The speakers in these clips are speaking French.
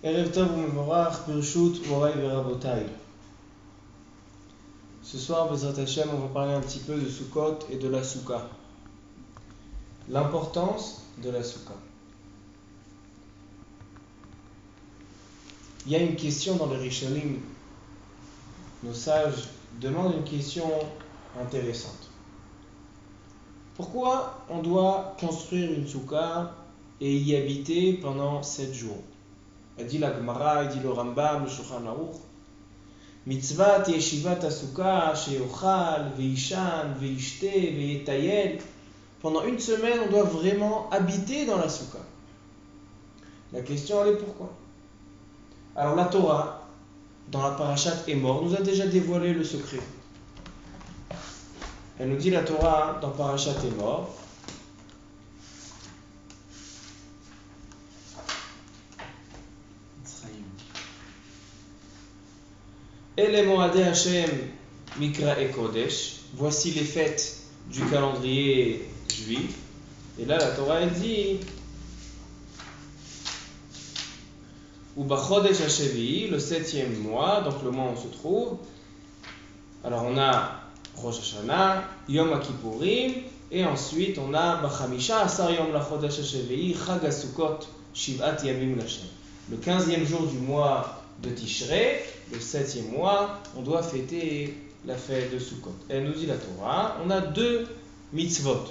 Erev Tov u'Mevorach, Birshut, Morai Verabotai. Ce soir, Bezrat Hashem, on va parler un petit peu de Sukkot et de la Souka. L'importance de la Souka. Il y a une question dans le Rishonim. Nos sages demandent une question intéressante. Pourquoi on doit construire une Souka et y habiter pendant 7 jours? Il dit la Gemara, il dit le Rambam, le Shulchan Aruch. Mitzvat yeshivat asuka sheyochal veishan veishte veitayel. Pendant une semaine, on doit vraiment habiter dans la souka. La question, elle est pourquoi? Alors la Torah, dans la parashat Emor, nous a déjà dévoilé le secret. Elle nous dit la Torah dans parashat Emor. Ele Moadei Hashem Mikra et Kodesh. Voici les fêtes du calendrier juif. Et là, la Torah, elle dit Ubachodesh Hashevi, le 7e mois, donc le mois où on se trouve. Alors, on a Rosh Hashanah, Yom HaKippurim, et ensuite, on a Bachamisha Asar Yom Lachodesh Hashevi, Chag HaSukkot, Shiv'at Yamim Lashem. Le 15e jour du mois de Tishrei, le 7e mois, on doit fêter la fête de Sukkot. Elle nous dit la Torah, on a 2 mitzvot.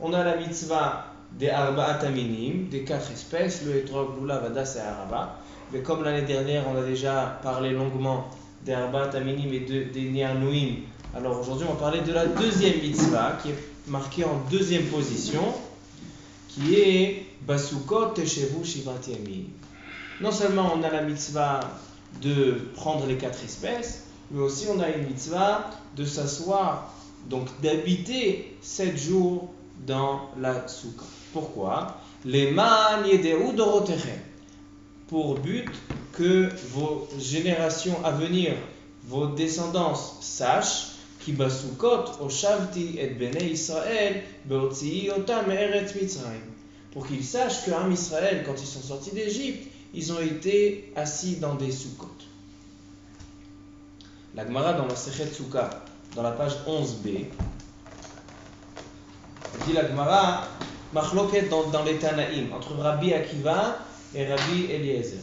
On a la mitzvah des Arba'at Aminim, des 4 espèces, le Etrog, Lulav, Hadas et Arava. Mais comme l'année dernière, on a déjà parlé longuement des Arba'at Aminim et des Ni'anouim, alors aujourd'hui, on va parler de la 2e mitzvah, qui est marquée en 2e position, qui est Basukot Teshevu Shivat Yamim. Non seulement on a la mitzvah de prendre les 4 espèces, mais aussi on a une mitzvah de s'asseoir, donc d'habiter 7 jours dans la souka. Pourquoi? Leman yedeu dorotechem. Pour but que vos générations à venir, vos descendants sachent ki basukot oshavti et bnei Israël beotzii otam me'eretz Mitzrayim. Pour qu'ils sachent que Am Israël, quand ils sont sortis d'Égypte, ils ont été assis dans des soukot. La Gemara dans la Sechet Souka, dans la page 11b, dit la Gemara, machloket dans les Tanaïm, entre Rabbi Akiva et Rabbi Eliezer.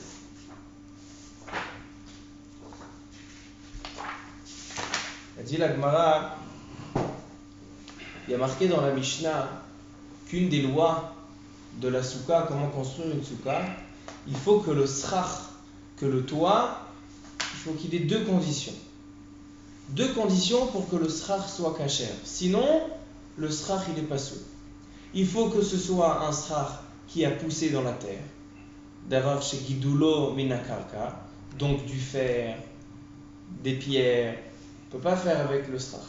Elle dit la Gemara, il y a marqué dans la Mishnah qu'une des lois de la Souka, comment construire une Souka, il faut que le srach, que le toit, il faut qu'il ait 2 conditions. 2 conditions pour que le srach soit kasher. Sinon, le srach, il est pas sous. Il faut que ce soit un srach qui a poussé dans la terre. D'avoir chez Gidulo Minakarka, donc du fer, des pierres. On ne peut pas faire avec le srach.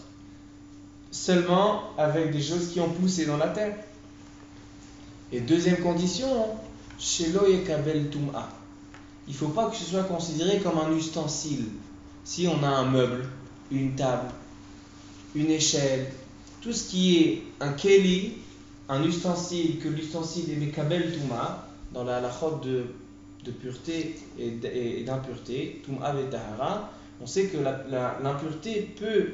Seulement avec des choses qui ont poussé dans la terre. Et 2e condition, Shelo Yekabel Tum'a. Il ne faut pas que ce soit considéré comme un ustensile. Si on a un meuble, une table, une échelle, tout ce qui est un keli, un ustensile, que l'ustensile est Mekabel Tum'a, dans la halachot de pureté et d'impureté, Tum'a ve Tahara, on sait que l'impureté peut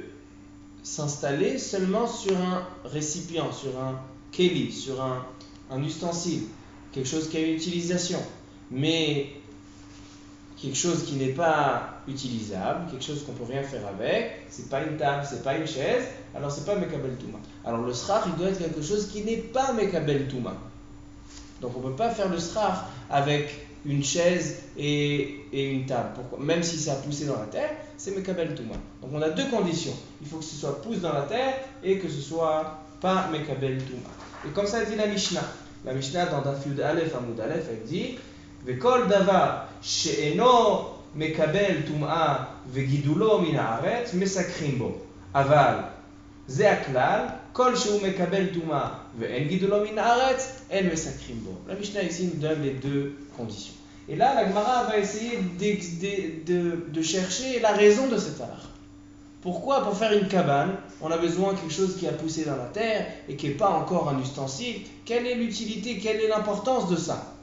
s'installer seulement sur un récipient, sur un keli, sur un ustensile, quelque chose qui a une utilisation, mais quelque chose qui n'est pas utilisable, quelque chose qu'on ne peut rien faire avec, c'est pas une table, c'est pas une chaise, alors c'est pas Mekabel Touma. Alors le srach, il doit être quelque chose qui n'est pas Mekabel Touma. Donc on ne peut pas faire le srach avec une chaise et une table. Pourquoi? Même si ça a poussé dans la terre, c'est Mekabel Touma. Donc on a 2 conditions. Il faut que ce soit pousse dans la terre et que ce soit pas Mekabel Touma. Et comme ça dit la Mishnah. La Mishnah dans Daf Yud Aleph Amud Aleph, elle dit Vekol davar she'eno mekabel tum'a vegidulo min haaretz mesakrin bo. Aval ze haklal kol she'u mekabel tum'a ve'en gidulo min haaretz en mesakrin bo. La Mishnah ici nous donne les 2 conditions. Et là, la Gemara va essayer de chercher la raison de cette halakha. Pourquoi, pour faire une cabane, on a besoin de quelque chose qui a poussé dans la terre et qui n'est pas encore un ustensile? Quelle est l'utilité, quelle est l'importance de ça?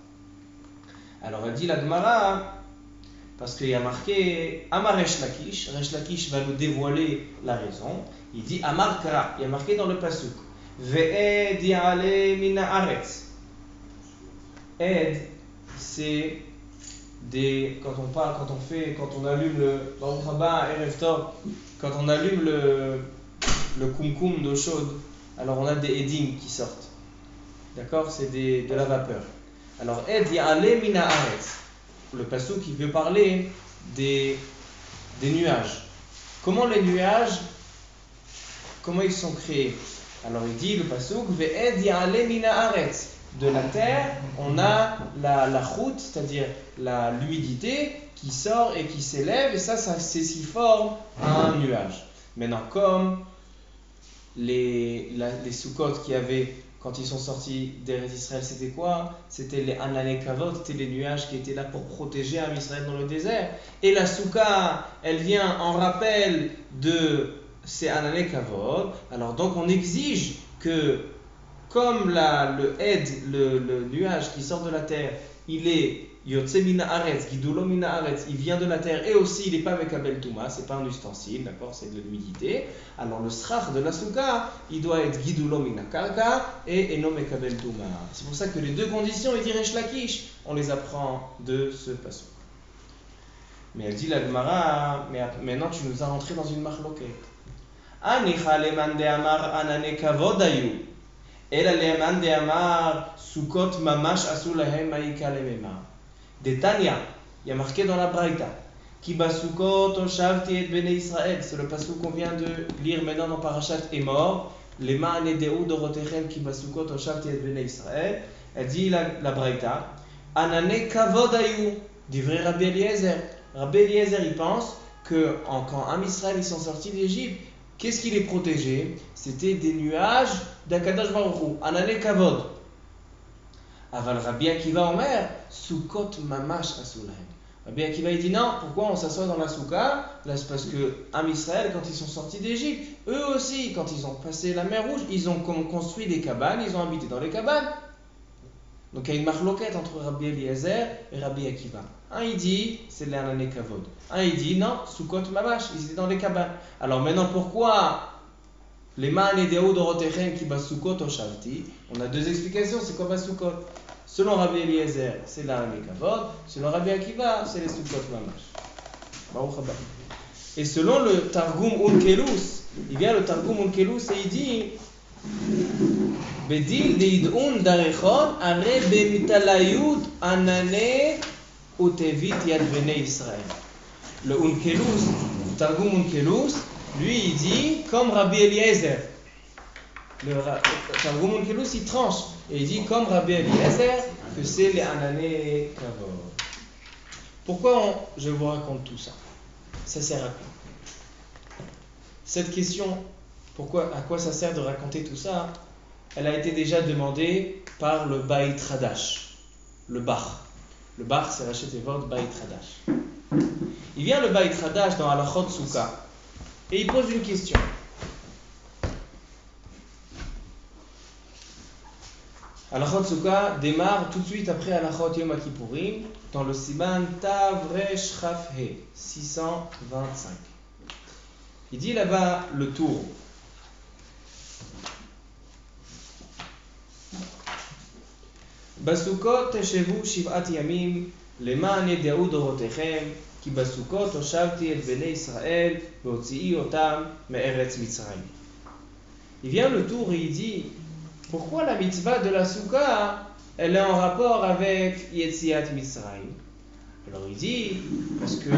Alors elle dit la Gemara, parce qu'il y a marqué Amar Resh Lakish va nous dévoiler la raison. Il dit Amar Kara, il y a marqué dans le pasuk Ve'ed ya'ale mina aretz. Ed, c'est des. Quand on allume le. Baruch haba, Erev Tov, quand on allume le kumkum d'eau chaude, alors on a des edim qui sortent. D'accord? C'est de la vapeur. Alors, Ed ya'ale mina aretz. Le pasuk qui veut parler des nuages. Comment les nuages, comment ils sont créés? Alors il dit le pasuk ve'ed ya'ale mina aretz. De la terre, on a la route, c'est-à-dire l'humidité qui sort et qui s'élève, et ça c'est ce qui forme un nuage. Maintenant, comme les Sukkot qui avaient, quand ils sont sortis d'Eretz Israël, c'était quoi? C'était les Anané Kavod, c'était les nuages qui étaient là pour protéger Am Israël dans le désert. Et la Souka, elle vient en rappel de ces Anané Kavod. Alors donc on exige que, comme le nuage qui sort de la terre, il est Yotse mina aretz, Gidulo mina aretz, il vient de la terre et aussi il n'est pas Mekabel Touma, c'est pas un ustensile, d'accord, c'est de l'humidité. Alors le srach de la souka, il doit être Gidulo mina karka et Eno Mekabel Touma. C'est pour ça que les deux conditions, il dit Resh Lakish, on les apprend de ce pasuk. Mais elle dit la Gemara, mais maintenant tu nous as rentré dans une marloquette. Anicha leman de amar anane kavod ayu. אלא למאן דאמר סוכות ממש עשו להם מעיקה למימה. דתניא, il y a marqué dans la Braïta, כי בסוכות הושבתי את בני ישראל, c'est le pasuk qu'on vient de lire maintenant dans Parashat Emor, למען ידעו דורותיכם כי בסוכות הושבתי את בני ישראל. Elle dit la Braïta, ענני כבוד היו, דברי Rabbi Eliezer. Rabbi Eliezer il pense que quand Am Israël ils sont sortis d'Égypte, qu'est-ce qui les protégeait? C'était des nuages d'Akadosh Baruch Hu, Anané Kavod. Aval Rabbi Akiva Omer, Sukkot Mamash Asulahem. Rabbi Akiva il dit non, pourquoi on s'assoit dans la souka? Là c'est parce que Am Israël, quand ils sont sortis d'Égypte, eux aussi, quand ils ont passé la mer Rouge, ils ont construit des cabanes, ils ont habité dans les cabanes. Donc il y a une marloquette entre Rabbi Eliezer et Rabbi Akiva. Un il dit c'est l'Anané Kavod. Un il dit non, Sukkot Mamash, ils étaient dans les cabanes. Alors maintenant pourquoi les man et des Dorotechem qui basukot oshavti? On a deux explications, c'est quoi basukot? Selon Rabbi Eliezer, c'est l'Anané Kavod. Selon Rabbi Akiva, c'est les Sukkot Mamash. Baruch haba. Et selon le Targum Unkelus, il vient le Targum Unkelus et il dit Bedil deidun darechon are bemitalayut anane utevit yad bnei Israël. Le Unkelus, le Targum Unkelus, lui il dit comme Rabbi Eliezer. Le Targum Unkelus il tranche et il dit comme Rabbi Eliezer que c'est les Anané Kavod. Pourquoi je vous raconte tout ça? Ça sert à quoi? Cette question, à quoi ça sert de raconter tout ça? Elle a été déjà demandée par le Beit Hadash, le Bach. Le Bach, c'est Rachet Evod Beit Hadash. Il vient le Beit Hadash dans Halachot Souka et il pose une question. Halachot Souka démarre tout de suite après Halachot Yom Kippourim dans le Siman Tav Resh Chaf He 625. Il dit là-bas le tour. בסוכות תשבו 7 ימים למען ידעו דורותיכם כי בסוכות הושבתי את בני ישראל והוציאי אותם מארץ מצרים. Il vient le tour et il dit pourquoi la mitzvah de la souka elle est en rapport avec Yetziat Mitzrayim? Alors il dit parce que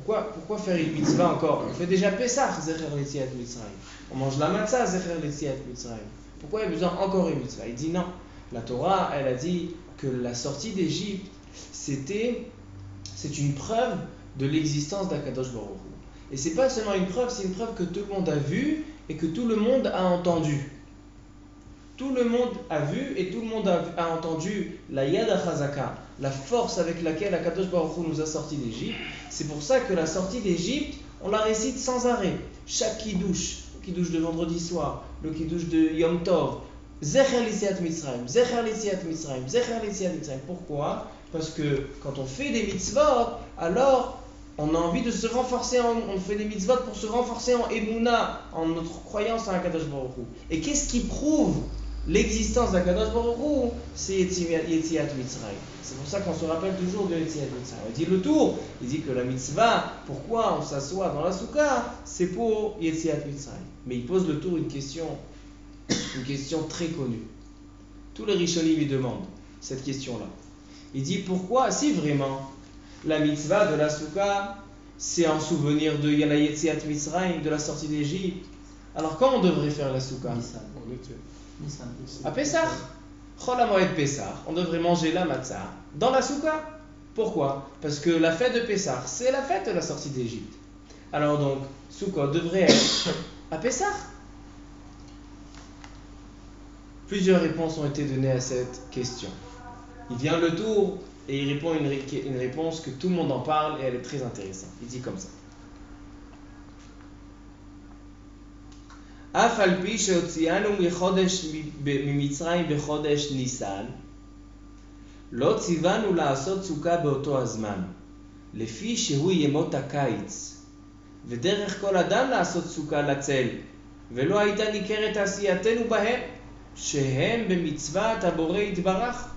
pourquoi faire une mitzvah encore? On fait déjà Pesach Zecher Yetziat Mitzrayim. On mange la matzah Zecher Yetziat Mitzrayim. Pourquoi il y a besoin encore une mitzvah? Il dit non. La Torah, elle a dit que la sortie d'Égypte, c'est une preuve de l'existence d'Akadosh Baruch Hu. Et c'est pas seulement une preuve, c'est une preuve que tout le monde a vue et que tout le monde a entendu. Tout le monde a vu et tout le monde a entendu la Yad HaChazaka, la force avec laquelle Akadosh Baruch Hu nous a sortis d'Égypte. C'est pour ça que la sortie d'Égypte, on la récite sans arrêt. Chaque kiddush, le kiddush de vendredi soir, le kiddush de Yom Tov, Zecher l'Yetziat Mitzrayim, Zecher l'Yetziat Mitzrayim, Zecher l'Yetziat Mitzrayim. Pourquoi? Parce que quand on fait des mitzvot, alors on a envie de se renforcer, on fait des mitzvot pour se renforcer en Emouna, en notre croyance en Akadosh Baruch Hu. Et qu'est-ce qui prouve l'existence d'Akadosh Baruch Hu? C'est Yetziat Mitzrayim. C'est pour ça qu'on se rappelle toujours de Yetziat Mitzrayim. Il dit le tour, il dit que la mitzvah, pourquoi on s'assoit dans la soukha, c'est pour Yetziat Mitzrayim. Mais il pose le tour une question très connue. Tous les Rishonim lui demandent cette question-là. Il dit pourquoi, si vraiment la mitzvah de la soukha, c'est en souvenir de la Yetziat Mitzrayim, de la sortie d'Égypte, alors quand on devrait faire la soukha? À Pessah. Chol HaMoed Pessah, on devrait manger la matzah dans la soukha. Pourquoi? Parce que la fête de Pessah, c'est la fête de la sortie d'Égypte. Alors donc, Sukkot devrait être à Pessah. Plusieurs réponses ont été données à cette question. Il vient le tour et il répond une réponse que tout le monde en parle et elle est très intéressante. Il dit comme ça. אף על פי שהוציאנו ממצרים בחודש ניסן, לא ציוונו לעשות סוכה באותו הזמן, לפי שהוא ימות הקיץ, ודרך כל אדם לעשות סוכה לצל, ולא הייתה ניכרת עשייתנו בהם, שהם במצוות הבורא יתברך,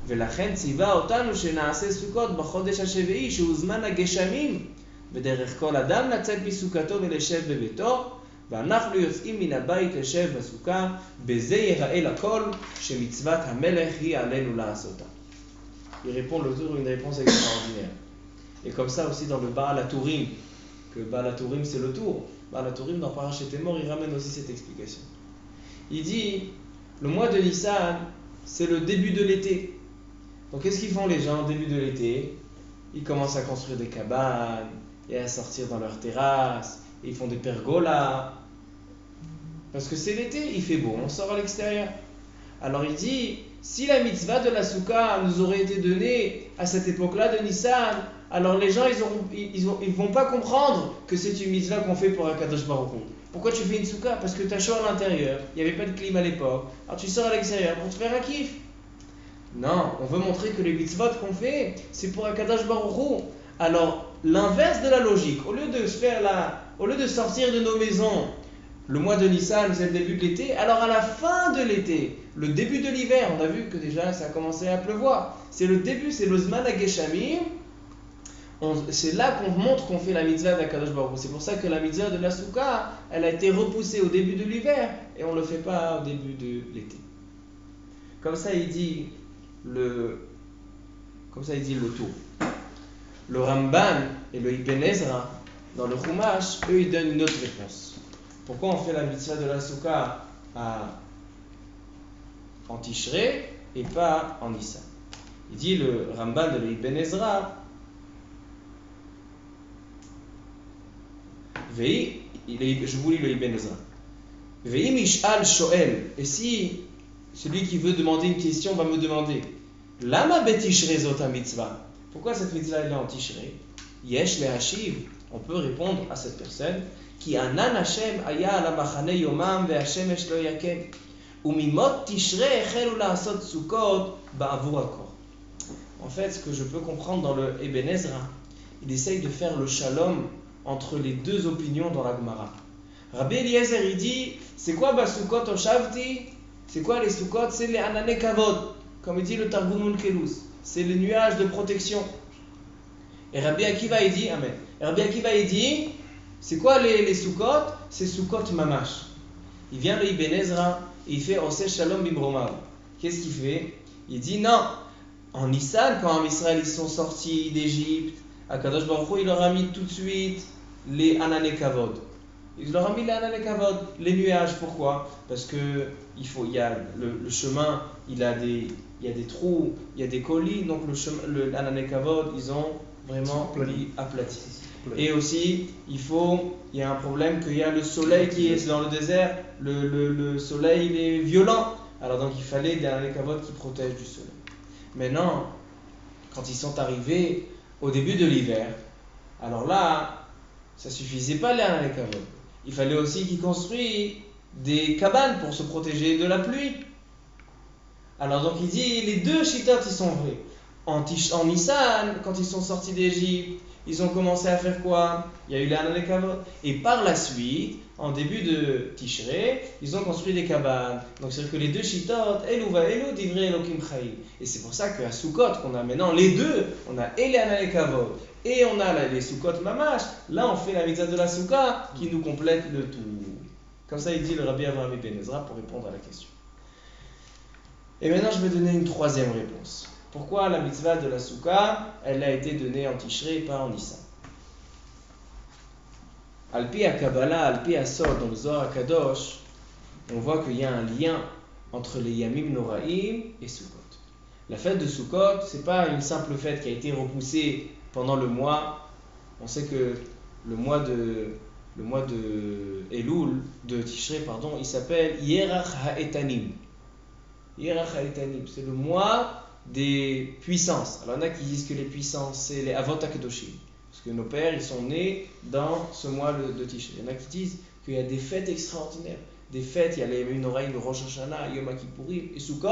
ולכן ציווה אותנו שנעשה סוכות בחודש השביעי, שהוא זמן הגשמים, ודרך כל אדם לצאת מסוכתו ולשב בביתו, ואנחנו יוצאים מן הבית לשב בסוכה, בזה ייראה לכל שמצוות המלך היא עלינו לעשותה. Il répond le tour une réponse extraordinaire. Et comme ça aussi dans le Baal HaTurim, que Baal HaTurim c'est le tour. Baal HaTurim dans Parashat Emor, il ramène aussi cette explication. Il dit, le mois de Nissan, c'est le début de l'été. Donc qu'est-ce qu'ils font les gens au début de l'été? Ils commencent à construire des cabanes et à sortir dans leurs terrasses. Ils font des pergolas. Parce que c'est l'été, il fait beau, on sort à l'extérieur. Alors il dit, si la mitzvah de la soukha nous aurait été donnée à cette époque-là de Nissan, alors les gens ils vont pas comprendre que c'est une mitzvah qu'on fait pour Akadosh Baruch Hu. Pourquoi tu fais une soukha? Parce que tu as chaud à l'intérieur, il n'y avait pas de clim à l'époque. Alors tu sors à l'extérieur pour te faire un kiff. Non, on veut montrer que les mitzvot qu'on fait, c'est pour Akadosh Baruch Hu. Alors l'inverse de la logique, au lieu de sortir de nos maisons, le mois de Nissan, c'est le début de l'été. Alors à la fin de l'été, le début de l'hiver, on a vu que déjà ça a commencé à pleuvoir. C'est le début, c'est le Zman HaGeshamim. C'est là qu'on montre qu'on fait la mitzvah d'Akadosh Baruch Hu. C'est pour ça que la mitzvah de la Soukha, elle a été repoussée au début de l'hiver et on ne le fait pas au début de l'été. Comme ça il dit le tour. Le Ramban et le Ibn Ezra, dans le Chumash, eux ils donnent une autre réponse. Pourquoi on fait la mitzvah de la soukha en Tishrei et pas en Nissan? Il dit le Ramban de l'Ibn Ezra, je vous lis le Ibn Ezra. Ve'im ish'al sho'el, et si celui qui veut demander une question va me demander, Lama betishrei zot mitzvah? Pourquoi cette mitzvah est là en Tishrei? Yesh le'ashiv, on peut répondre à cette personne, כי ענן השם היה על המחנה יומם והשמש לא יכם וממות תשרי החלו לעשות סוכות בעבור הקור. En fait, ce que je peux comprendre dans le Ibn Ezra, il essaye de faire le shalom entre les deux opinions dans la Gemara. Rabbi Eliezer, il dit, c'est quoi Basukot Oshavti? C'est quoi les Sukkot? C'est les Anane Kavod, comme il dit le Targum Onkelos. C'est les nuages de protection. Et Rabbi Akiva, il dit, Amen. Et Rabbi Akiva, il dit, c'est quoi les Sukkot? C'est Sukkot Mamash. Il vient le Ibn Ezra et il fait Oseh Shalom Bimromav. Qu'est-ce qu'il fait? Il dit non. En Nissan, quand en Israël ils sont sortis d'Égypte, Akadosh Baruch Hu, il leur a mis tout de suite les Anane Kavod. Il leur a mis les Anane Kavod, les nuages. Pourquoi? Parce que il y a le chemin, il y a des trous, il y a des collines, donc le Anane Kavod, ils ont vraiment aplati. Et aussi, il y a un problème qu'il y a le soleil qui est dans le désert, le soleil il est violent. Alors donc il fallait des Anane Kavod qui protègent du soleil. Maintenant, quand ils sont arrivés au début de l'hiver, alors là, ça suffisait pas les Anane Kavod. Il fallait aussi qu'ils construisent des cabanes pour se protéger de la pluie. Alors donc il dit, les deux shittot ils sont vrais. En Nissan, quand ils sont sortis d'Égypte, ils ont commencé à faire quoi? Il y a eu l'Anna Kavod. Et par la suite, en début de Tishrei, ils ont construit des cabanes. Donc c'est-à-dire que les deux shittot, Elou va Elou, divrei Elokim Chaim. Et c'est pour ça qu'à Sukkot, qu'on a maintenant les deux, on a et l'Anna Kavod et on a les Sukkot Mamash. Là, on fait la mitzvah de la Soukha qui nous complète le tout. Comme ça, il dit le Rabbi Avraham Ben Ezra pour répondre à la question. Et maintenant, je vais donner une troisième réponse. Pourquoi la mitzvah de la Soukha, elle a été donnée en Tishrei et pas en Nissan? Alpi à Kabbalah, Alpi à Sod, dans le Zohar Kadosh, on voit qu'il y a un lien entre les Yamim Noraim et Sukkot. La fête de Sukkot, ce n'est pas une simple fête qui a été repoussée pendant le mois. On sait que le mois de Elul, de Tishrei, pardon, il s'appelle Yerach HaEtanim. Yerach HaEtanim, c'est le mois des puissances. Alors il y en a qui disent que les puissances, c'est les Avot HaKadoshim. Parce que nos pères, ils sont nés dans ce mois de Tishrei. Il y en a qui disent qu'il y a des fêtes extraordinaires. Des fêtes, il y a les Menorahim, le Rosh Hashanah, Yom Kippourim et Sukkot.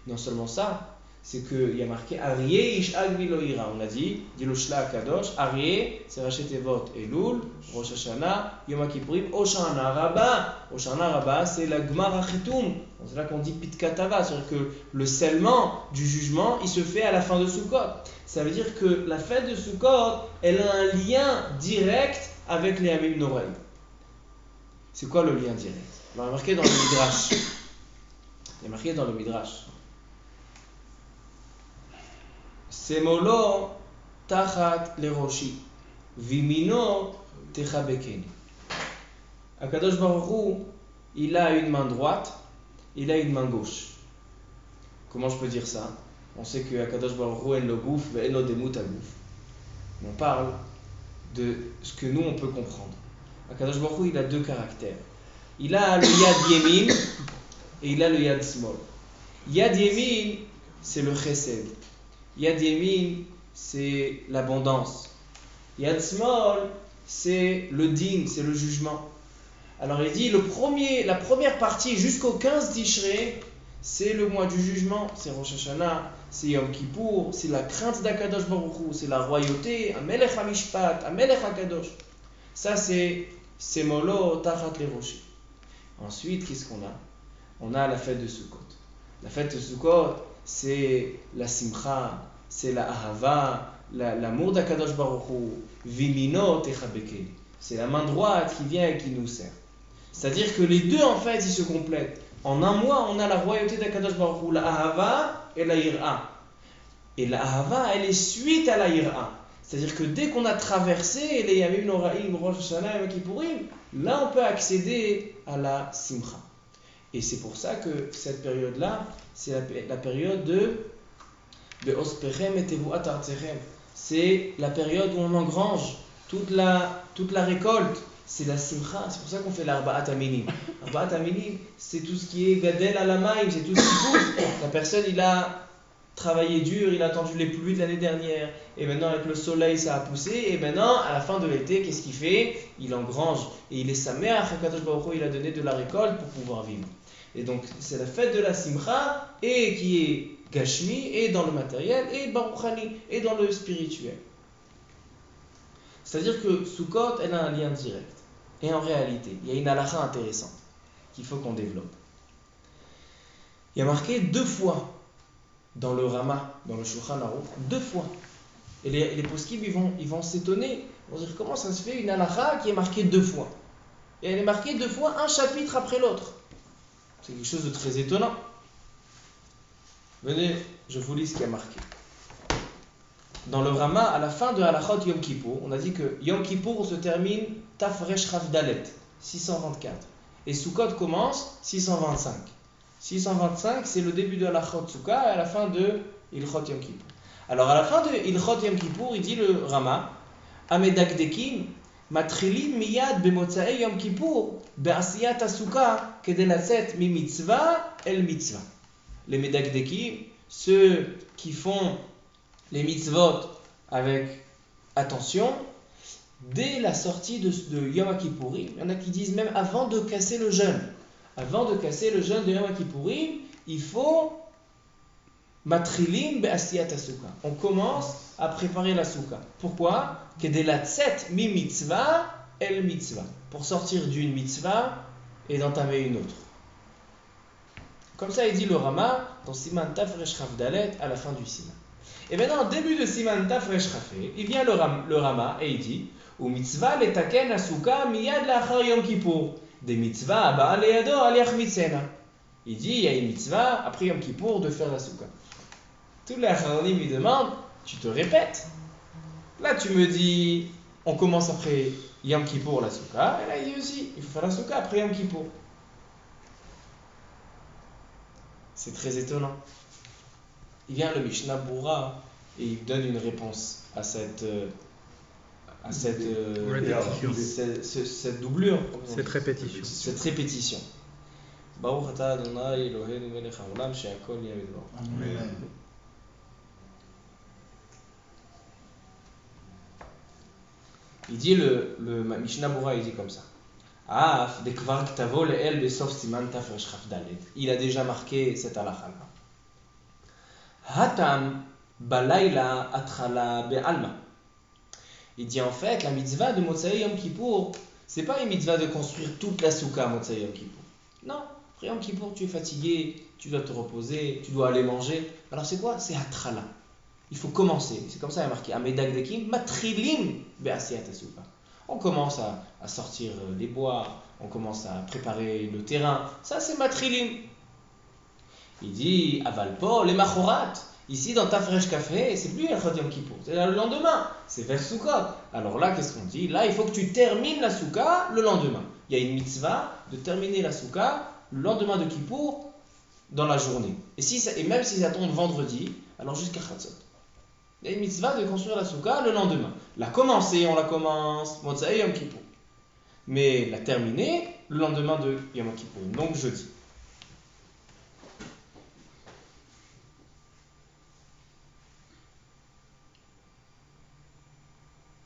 Non seulement ça, c'est qu'il y a marqué Aryeh Ish'al Miloïra. On a dit Diloshla Kadosh. Aryeh, c'est Rashi Tevot Elul, Rosh Hashanah, Yom Kippourim, Hoshana Rabbah. Hoshana Rabbah, c'est la Gemara Chitum. C'est là qu'on dit Pitkatava, c'est-à-dire que le scellement du jugement, il se fait à la fin de Sukkot. Ça veut dire que la fête de Sukkot, elle a un lien direct avec les Yamim Noraim. C'est quoi le lien direct? Il y a marqué dans le Midrash. Il y a marqué dans le Midrash. Semolo tachat leroshi, vimino techabekeni. Akadosh Baruch Hu, il a une main droite, il a une main gauche. Comment je peux dire ça? On sait que Akadosh Baruch Hu en lo gouf ve en lo demut agouf. On parle de ce que nous on peut comprendre. Akadosh Baruch Hu, il a deux caractères. Il a le yad yemin et il a le yad smol. Yad yemin, c'est le chesed. Yad yemin, c'est l'abondance. Yad smol, c'est le din, c'est le jugement. Alors il dit, la première partie jusqu'au 15 Tishrei, c'est le mois du jugement, c'est Rosh Hashanah, c'est Yom Kippour, c'est la crainte d'Akadosh Baruch Hu, c'est la royauté, Amelech HaMishpat, Amelech HaKadosh. Ça c'est Semolo Tachat Leroshi. Ensuite, qu'est-ce qu'on a? On a la fête de Sukkot. La fête de Sukkot, c'est la simcha, c'est la ahava, l'amour d'Akadosh Baruch Hu, vimino techabekeni. C'est la main droite qui vient et qui nous sert. C'est-à-dire que les deux, en fait, ils se complètent. En un mois, on a la royauté d'Akadosh Baruch Hu, la ahava et la yir'a. Et la ahava, elle est suite à la yir'a. C'est-à-dire que dès qu'on a traversé les Yamim Noraim, Rosh Hashanah, Yom Kippourim, là, on peut accéder à la simcha. Et c'est pour ça que cette période-là, c'est la période de Ospechem et Tevuat Artechem. C'est la période où on engrange toute la récolte. C'est la simcha, c'est pour ça qu'on fait l'arba'at aminim. L'arba'at aminim, c'est tout ce qui est gadel alamaim, c'est tout ce qui pousse. La personne, il a travaillé dur, il a attendu les pluies de l'année dernière, et maintenant avec le soleil ça a poussé, et maintenant à la fin de l'été, qu'est-ce qu'il fait? Il engrange, et il est sa mère, Akadosh Baruch Hu, il a donné de la récolte pour pouvoir vivre. Et donc c'est la fête de la simcha, et qui est gashmi, et dans le matériel, et baruchani, et dans le spirituel. C'est-à-dire que Sukkot, elle a un lien direct. Et en réalité, il y a une halakha intéressante qu'il faut qu'on développe. Il y a marqué 2 fois dans le Rama, dans le Shulchan Aruch, 2 fois. Et les poskim, ils vont s'étonner. Ils vont dire comment ça se fait une halakha qui est marquée 2 fois. Et elle est marquée 2 fois, un chapitre après l'autre. C'est quelque chose de très étonnant. Venez, je vous lis ce qui a marqué. Dans le Rama, à la fin de Halachot Yom Kippour, on a dit que Yom Kippour se termine Tafresh Chaf Dalet, 624. Et Sukkot commence 625. 625, c'est le début de Halachot Sukkah et à la fin de Ilchot Yom Kippour. Alors à la fin de Ilchot Yom Kippour, il dit le Rama, Amedakdekim, Matrilim miyad b'motzae Yom Kippour, be'asiyat ha-Sukkah, kedei latzet mi mitzvah el mitzvah. Les Medakdekim, ceux qui font les mitzvot avec attention, dès la sortie de Yom Kippourim, il y en a qui disent même avant de casser le jeûne. Avant de casser le jeûne de Yom Kippourim, il faut Matrilim be'asiyat asuka. On commence à préparer la souka. Pourquoi? Kedelatzet mi mitzvah el mitzvah. Pour sortir d'une mitzvah et d'entamer une autre. Comme ça, il dit le Rama dans Siman Tafresh Chaf Dalet à la fin du Siman. Et maintenant, au début de Siman Tafresh Chafé, il vient le Rama et il dit ou mitzvah letaken asuka miyad lachar Yom Kippour. Des mitzvahs aba'al leyado al yachmitzena. Il dit il y a une mitzvah après Yom Kippour de faire la souka. Tous les Acharonim lui demandent, tu te répètes. Là, tu me dis, on commence après Yom Kippour la souka. Et là, il dit aussi, il faut faire la souka après Yom Kippour. C'est très étonnant. Il vient le Mishnah Bura et il donne une réponse à cette doublure. Cette répétition. Cette répétition. Baruch atah Adonai Eloheinu melech haolam she'akol nהיה bidvaro. Amen. Il dit le Mishnah Bura, il dit comme ça. Ah, dekvar ktavo le'el besof siman tafresh chaf dalet. Il a déjà marqué cette halakha. Hatam balayla atchala be'alma. Il dit en fait, la mitzvah de Motzei Yom Kippour, c'est pas une mitzvah de construire toute la souka Motzei Yom Kippour. Non, après Yom Kippour, tu es fatigué, tu dois te reposer, tu dois aller manger. Alors c'est quoi? C'est atchala. Il faut commencer. C'est comme ça, il y a marqué Amedak Dekim, Matrilim Be'asiyat Asuka. On commence à sortir les bois, on commence à préparer le terrain. Ça, c'est Matrilim. Il dit Avalpo, les Machorat. Ici, dans Tafresh Café, c'est plus Yachot Yom Kippour, c'est le lendemain, c'est vers Sukkot. Alors là, qu'est-ce qu'on dit? Là, il faut que tu termines la Souka le lendemain. Il y a une mitzvah de terminer la Souka le lendemain de Kippour dans la journée. Et même si ça tombe vendredi, alors jusqu'à Chatzot. Il y a une mitzvah de construire la souka le lendemain. La commencer, on la commence, Motzei Yom Kippour. Mais la terminer le lendemain de Yom Kippour, donc jeudi.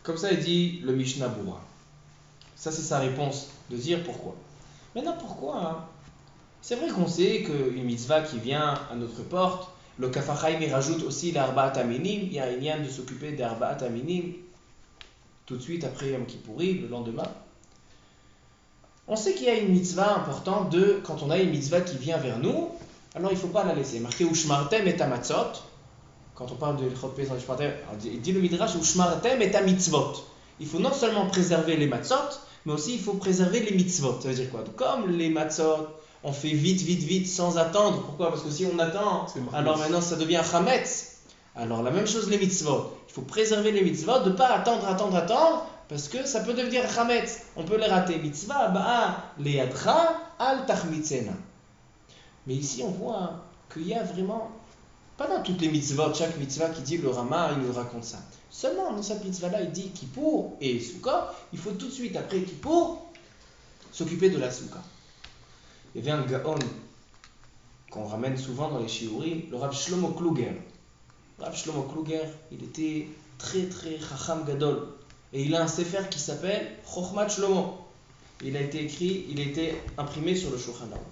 Comme ça, il dit le Mishnah Bura. Ça, c'est sa réponse de dire pourquoi. Maintenant, pourquoi? C'est vrai qu'on sait qu'une mitzvah qui vient à notre porte, le Kaf HaChaim il rajoute aussi l'Arba'at Aminim. Il y a un lien de s'occuper des Arba'at Aminim tout de suite après Yom Kippouri, le lendemain. On sait qu'il y a une mitzvah importante quand on a une mitzvah qui vient vers nous, alors il ne faut pas la laisser. Marqué Ushmartem et Tamatzot. Quand on parle de l'Ilchot Pesach Ushmartem, il dit le Midrash Ushmartem et Tamitzvot. Il faut non seulement préserver les matzot, mais aussi il faut préserver les mitzvot. Ça veut dire quoi? Comme les matzot, on fait vite, sans attendre. Pourquoi? Parce que si on attend, alors maintenant ça devient chametz. Alors la même chose les mitzvot. Il faut préserver les mitzvot, de ne pas attendre, parce que ça peut devenir chametz. On peut les rater. Mitzvah, ba'a, le'yadcha, al tachmitzena. Mais ici on voit qu'il y a vraiment, pas dans toutes les mitzvot, chaque mitzvah qui dit le Rama, il nous raconte ça. Seulement dans cette mitzvah-là, il dit Kippour et Souka, il faut tout de suite après Kippour s'occuper de la Souka. Il y avait un Gaon qu'on ramène souvent dans les shiurim, le Rav Shlomo Kluger. Rav Shlomo Kluger, il était très chacham gadol. Et il a un sefer qui s'appelle Chochmat Shlomo. Il a été imprimé sur le Shulchan Aruch.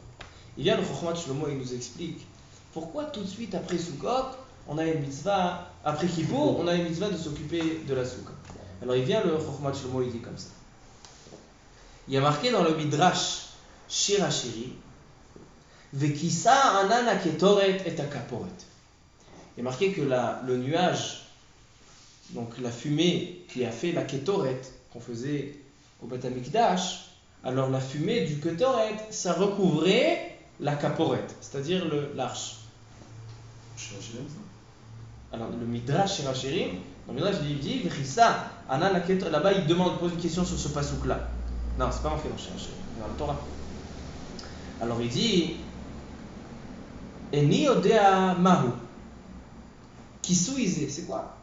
Il vient le Chochmat Shlomo et il nous explique pourquoi tout de suite après Sukkot, on a une mitzvah, après Kippour, on a une mitzvah de s'occuper de la Souka. Alors il vient le Chochmat Shlomo, il dit comme ça. Il y a marqué dans le Midrash Shir HaShirim, Vekisa anan haketoret et hakaporet. Il y a marqué que le nuage, donc la fumée qui a fait la ketoret qu'on faisait au Beth Amikdash, alors la fumée du ketoret, ça recouvrait la kaporet, c'est-à-dire l'arche. Alors le Midrash Shir HaShirim, dans le Midrash il dit Vekisa anan haketoret. Là-bas il pose une question sur ce pasouk-là. Non, c'est pas marqué dans Shir HaShirim, dans le Torah. Alors il dit Eni odea mahu. Kisouizé, c'est quoi?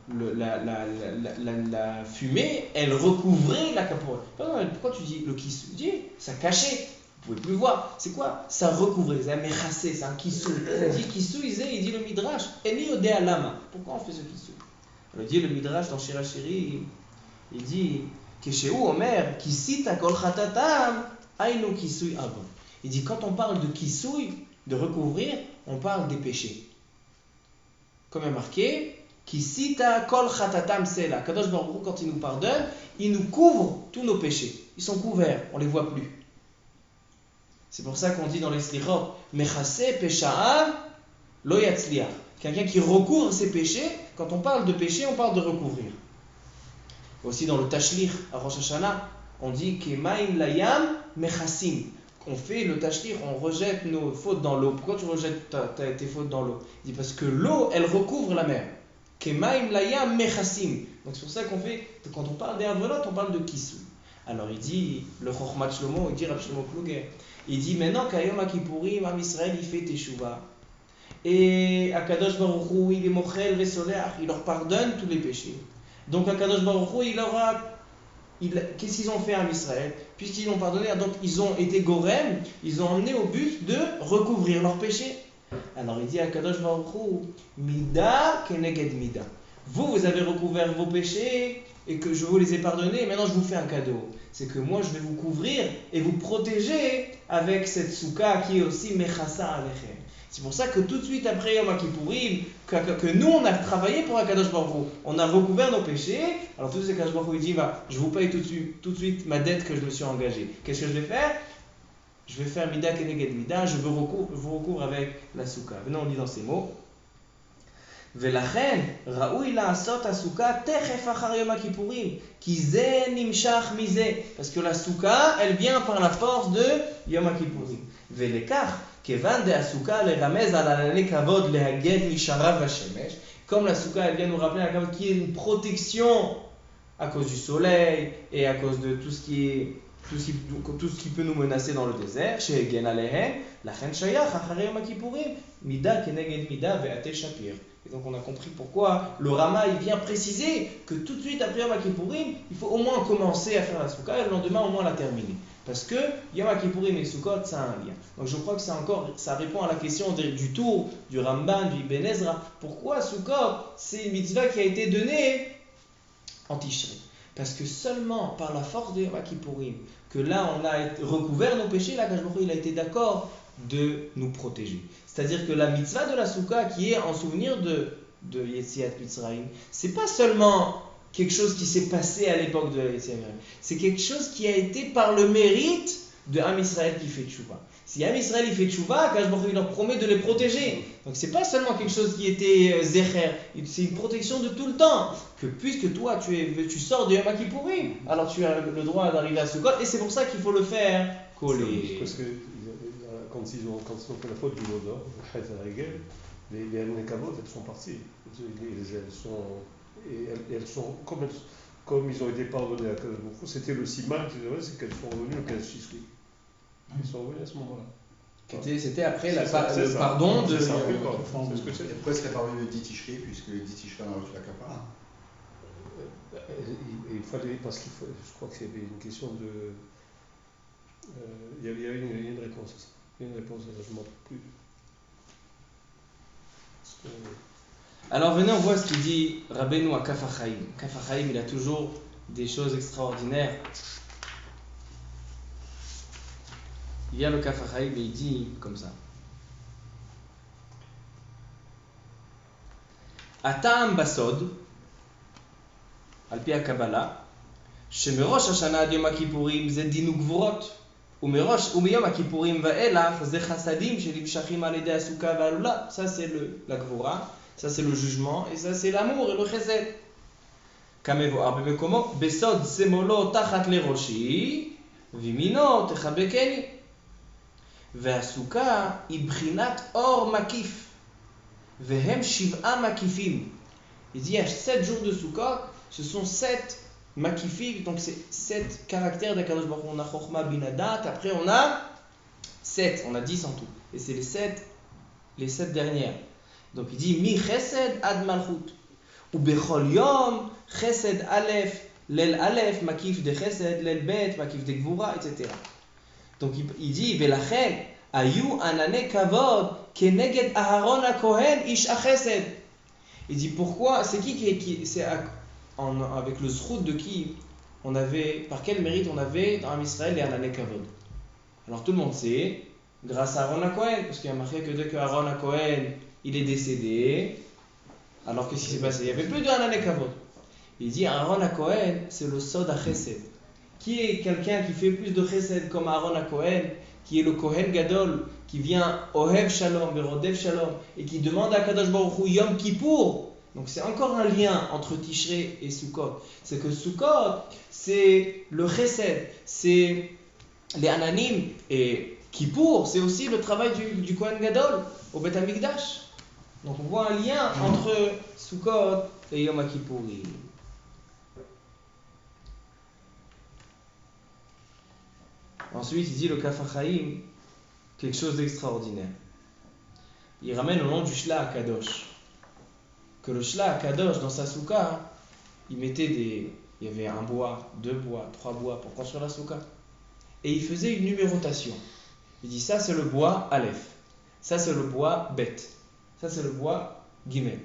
La fumée, elle recouvrait la capote. Pourquoi tu dis le kissou? Dis, ça cachait, vous pouvez plus voir. C'est quoi? Ça recouvrait, ça méchassé, c'est un kissou. Il dit kisouizé, il dit le midrash. Eni odea lama. Pourquoi on fait ce kissou? Il dit le midrash dans Shir HaShirim, il dit Keshehu Omer, kisita kol chatatam, ainu kisui avon. Il dit quand on parle de kisouille, de recouvrir, on parle des péchés. comme il est marqué, qui sita kol chatatam sela. Kadosh Baruch Hu, quand il nous pardonne, il nous couvre tous nos péchés. Ils sont couverts, on ne les voit plus. C'est pour ça qu'on dit dans les slichot, mechase pesha'av lo yatzliach. Quelqu'un qui recouvre ses péchés, quand on parle de péché, on parle de recouvrir. Aussi dans le tashlich à Rosh Hashanah, on dit kemaim layam mechasim. On fait le tashlich, on rejette nos fautes dans l'eau. Pourquoi tu rejettes tes fautes dans l'eau? Il dit parce que l'eau, elle recouvre la mer. Kemaim layam mechasim. Donc c'est pour ça qu'on fait, quand on parle des avolot, on parle de kissou. Alors il dit, le Chochmat Shlomo, il dit Rav Shlomo Kluger, il dit maintenant qu'à Yom Kippourim, Am Israël, il fait Teshuvah. Et Akadosh Baruch Hu, il est mochel vesoleach, il leur pardonne tous les péchés. Donc Akadosh Baruch Hu, qu'est-ce qu'ils ont fait à Israël? Puisqu'ils l'ont pardonné, donc ils ont été gorem, ils ont emmené au but de recouvrir leurs péchés. Alors il dit à Kadosh Baruch Hu, Mida keneged Mida. Vous avez recouvert vos péchés et que je vous les ai pardonnés, et maintenant je vous fais un cadeau. C'est que moi je vais vous couvrir et vous protéger avec cette souka qui est aussi Mechasa Alechem. C'est pour ça que tout de suite après Yom Kippourim, que nous on a travaillé pour Akadosh Baruch Hu, on a recouvert nos péchés. Alors tout de suite Akadosh Baruch Hu dit, je vous paye tout de suite ma dette que je me suis engagée. Qu'est-ce que je vais faire? Je vais faire Mida Keneged Mida, je vous recouvre avec la souka. Maintenant on lit dans ces mots. ולכן ראוי לעשות הסוכה תכף אחר יום הכיפורים, כי זה נמשך מזה. Parce que la souka, elle vient par la force de יום הכיפורים. ולכך, כיוון דהסוכה לרמז על ענני כבוד להגן משרב השמש, comme la souka, elle vient nous rappeler la kavod qui est une protection à cause du soleil et à cause de tout ce qui peut nous menacer dans le désert, שהגן עליהם, לכן שייך אחרי יום הכיפורים, מידה כנגד מידה ועטה שפיר. Et donc on a compris pourquoi le Rama il vient préciser que tout de suite après Yom Kippourim, il faut au moins commencer à faire la souka et le lendemain au moins la terminer. Parce que Yom Kippourim et Sukkot, ça a un lien. Donc je crois que ça répond à la question du tour du Ramban, du Ibn Ezra. Pourquoi Sukkot, c'est une mitzvah qui a été donnée en Tishrei? Parce que seulement par la force de Yom Kippourim, que là on a recouvert nos péchés, là Kadosh Baruch Hu, il a été d'accord de nous protéger. C'est-à-dire que la mitzvah de la souka qui est en souvenir de Yetziat Mitzrayim, c'est pas seulement quelque chose qui s'est passé à l'époque de Yetziat Mitzrayim, c'est quelque chose qui a été par le mérite de Am Israël qui fait tchouva. Si Am Israël il fait tchouva, Kadosh Baruch Hu leur promet de les protéger. Donc c'est pas seulement quelque chose qui était zecher, c'est une protection de tout le temps. Que puisque toi tu sors de Yom Kippourim, alors tu as le droit d'arriver à Sukkot et c'est pour ça qu'il faut le faire coller. Parce que quand ils ont fait la faute du Nodor, les Nekavot, elles sont parties. Elles sont comme ils ont été pardonnés à Kadosh Baruch Hu, c'était le siman, c'est qu'elles sont revenues le 15 Tishrei. Ils sont revenus à ce moment-là. C'était après le pardon de. Pourquoi est-ce qu'elle a parlé de 10 Tishrei, puisque les 10 Tishrei ont reçu la kapara? Il fallait, parce qu'il faut, je crois qu'il y avait une question de. Il y avait une réponse à ça. Il y a une réponse à ça, je ne m'en rappelle plus. Alors venez, on voit ce qu'il dit Rabbeinu à Kaf HaChaim. Kaf HaChaim, il a toujours des choses extraordinaires. Il y a le Kaf HaChaim et il dit comme ça. Atam basod, al pi HaKabbalah, שמראש השנה עד יום הכיפורים זה דינוק גבורות. ומיום הכיפורים ואילך זה חסדים שנמשכים על ידי הסוכה והלולה. Ça c'est la גבורה, ça c'est le jugement, et ça c'est l'amour et le חסד. כמבואר במקומו, בסוד שמאלו תחת לראשי, וימינו תחבקני. והסוכה היא בחינת אור מקיף, והם 7 מקיפים. Il dit il y a 7 jours de Sukkot, ce sont 7 makifik, donc c'est 7 caractères d'Akadosh Baruch Hu. On a Chochma Binadat, après on a 7, on a 10 en tout. Et c'est les 7 dernières. Donc il dit Mi Chesed Ad Malchut. Ou Bechol Yom, Chesed Aleph, Lel Aleph, Makif de Chesed, Lel Bet, Makif de Gvura, etc. Donc il dit Velachen, Ayu Anane Kavod, Keneged Aharon HaKohen, Ish HaChesed. Il dit pourquoi, c'est qui c'est avec le zrout de qui on avait, par quel mérite on avait dans Israël les Anané Kavod. Alors tout le monde sait, grâce à Aaron HaKohen, parce qu'il y a marqué que dès que Aaron HaKohen il est décédé, Alors qu'est-ce qui s'est passé? Il n'y avait plus de Hanan Kavod. Il dit Aaron HaKohen, c'est le Sod HaChesed. Qui est quelqu'un qui fait plus de Chesed comme Aaron HaKohen, qui est le Kohen Gadol, qui vient Ohev Shalom, Verodev Shalom, et qui demande à Kadosh Baruch Hu Yom Kippour. Donc c'est encore un lien entre Tishrei et Sukkot. C'est que Sukkot, c'est le Chesed, c'est les Ananim, et Kippour, c'est aussi le travail du Kohen Gadol au Beth HaMikdash. Donc on voit un lien entre Sukkot et Yom Kippourim. Ensuite, il dit le Kaf HaChaim, quelque chose d'extraordinaire. Il ramène au nom du Shla HaKadosh. Que le Shla HaKadosh, dans sa souka, il y avait un bois, 2 bois, 3 bois pour construire la souka. Et il faisait une numérotation. Il dit ça c'est le bois Aleph, ça c'est le bois Bet, ça c'est le bois Gimel.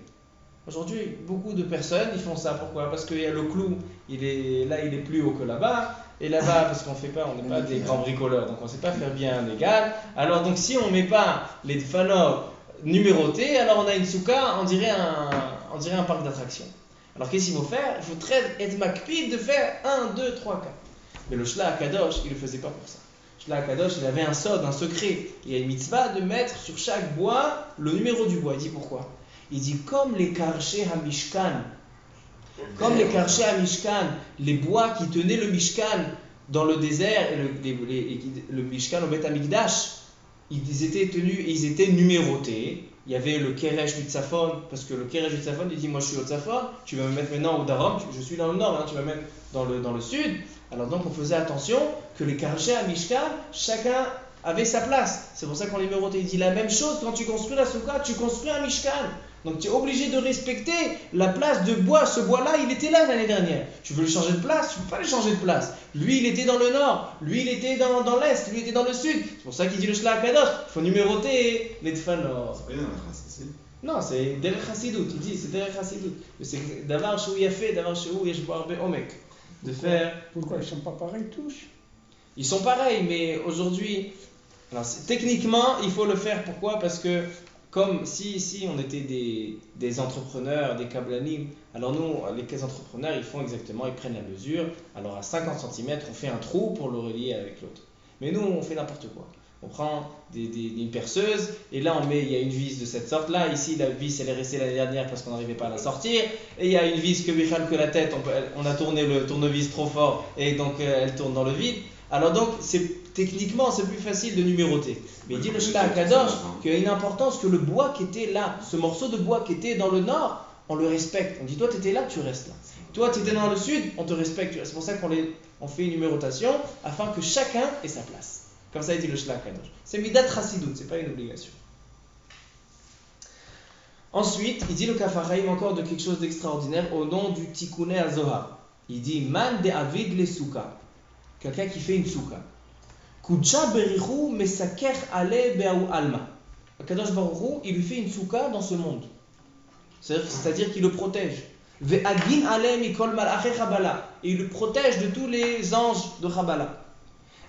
Aujourd'hui, beaucoup de personnes ils font ça. Pourquoi? Parce qu'il y a le clou, il est plus haut que là-bas. Et là-bas, parce qu'on n'est pas des grands bricoleurs, donc on ne sait pas faire bien l'égal. Alors donc si on ne met pas les fanors numérotés, alors on a une souka, on dirait un parc d'attractions. Alors qu'est-ce qu'il faut faire? Il faut être makpid de faire 1, 2, 3, 4. Mais le Shla HaKadosh, il ne le faisait pas pour ça. Le Shla HaKadosh, il avait un sod, un secret. Il y a une mitzvah de mettre sur chaque bois le numéro du bois. Il dit pourquoi? Il dit comme les karché ha-mishkan, les bois qui tenaient le Mishkan dans le désert et le Mishkan au Beth HaMikdash, ils étaient tenus et ils étaient numérotés. Il y avait le Keresh du Tzafon, parce que le Keresh du Tzafon, il dit moi je suis au Tzafon, tu vas me mettre maintenant au Darom, je suis dans le nord, tu vas me mettre dans le sud. Alors donc on faisait attention que les karché à Mishkan, chacun avait sa place. C'est pour ça qu'on les numérotait. Il dit la même chose quand tu construis la Souka, tu construis un Mishkan. Donc tu es obligé de respecter la place de bois. Ce bois-là, il était là l'année dernière. Tu veux le changer de place? Tu ne peux pas le changer de place. Lui, il était dans le nord. Lui, il était dans l'est. Lui, il était dans le sud. C'est pour ça qu'il dit le Shla HaKadosh. Il faut numéroter les Tfanor. C'est pas bien dans la Chassidut. Non, c'est Derech Chassidut. Il dit c'est Derech Chassidut. C'est Davar Shou Yafé, Davar Shou Yeshbo Arbe Omek. De faire. Pourquoi ils ne sont pas pareils tous? Ils sont pareils, mais aujourd'hui, techniquement, il faut le faire. Pourquoi? Parce que comme si on était des entrepreneurs, des kablanim, alors nous, les entrepreneurs, ils prennent la mesure. Alors à 50 cm, on fait un trou pour le relier avec l'autre. Mais nous, on fait n'importe quoi. On prend une perceuse, et là il y a une vis de cette sorte-là. Ici, la vis, elle est restée l'année dernière parce qu'on n'arrivait pas à la sortir. Et il y a une vis que la tête, on a tourné le tournevis trop fort, et donc elle tourne dans le vide. Alors donc, techniquement, c'est plus facile de numéroter. Mais il dit le Shla HaKadosh qu'il y a une importance que le bois qui était là, ce morceau de bois qui était dans le nord, on le respecte. On dit, toi, tu étais là, tu restes là. Toi, tu étais dans le sud, on te respecte. C'est pour ça qu'on fait une numérotation, afin que chacun ait sa place. Comme ça, il dit le Shla HaKadosh. C'est Midat Chassidut, c'est pas une obligation. Ensuite, il dit le Kaf HaChaim encore de quelque chose d'extraordinaire au nom du Tikkuné HaZohar. Il dit, Man de Avid le Souka. Quelqu'un qui fait une souka. Kucha berichu mesaker ale be'au alma. Kadosh Baruch Hu, il lui fait une souka dans ce monde. C'est-à-dire qu'il le protège. Ve'agin ale mikol malachei Chabala. Et il le protège de tous les anges de Chabala.